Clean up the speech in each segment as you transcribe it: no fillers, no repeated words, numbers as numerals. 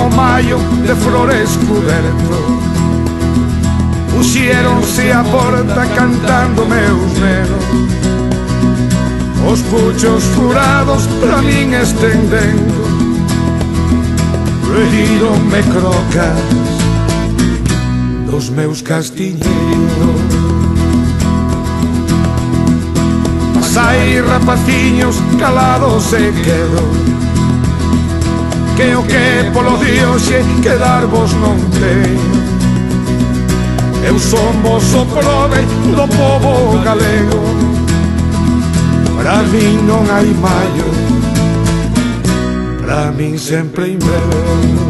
o maio de flores cuberto. Puxieronse a porta cantando meus nenos, os puchos furados pra min estendendo, pedironme crocas dos meus castiñeiros. Pasai rapaciños calados e quedo, que o que polo dioxe quedarvos non teño. Eu son vos o prove do povo galego, para min non hai maio, para min sempre inverno.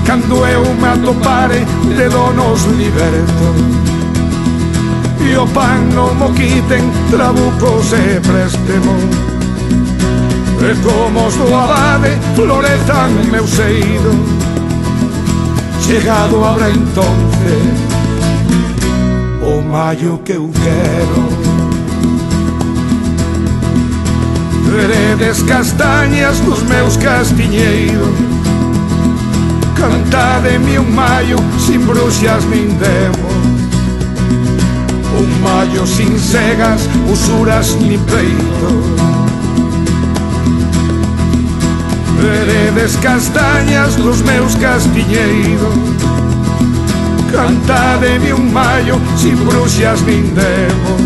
Cando eu me atopare de donos liberto, e o pan non mo quiten trabucos e préstemos, e como os do abade florezan meus eidos, chegado habrá entonces o maio que eu quero. Veredes castañas dos meus castiñeiros, cantademe un maio sin bruxas nin demos, un maio sin cegas, usuras nin peito. Veredes castañas dos meus castiñeiros, cantademe un maio sin bruxas nin demos,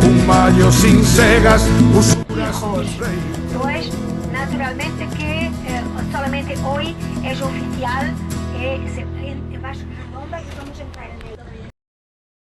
un maio sin cegas, usuras nin peito. Pues naturalmente que solamente hoy es oficial,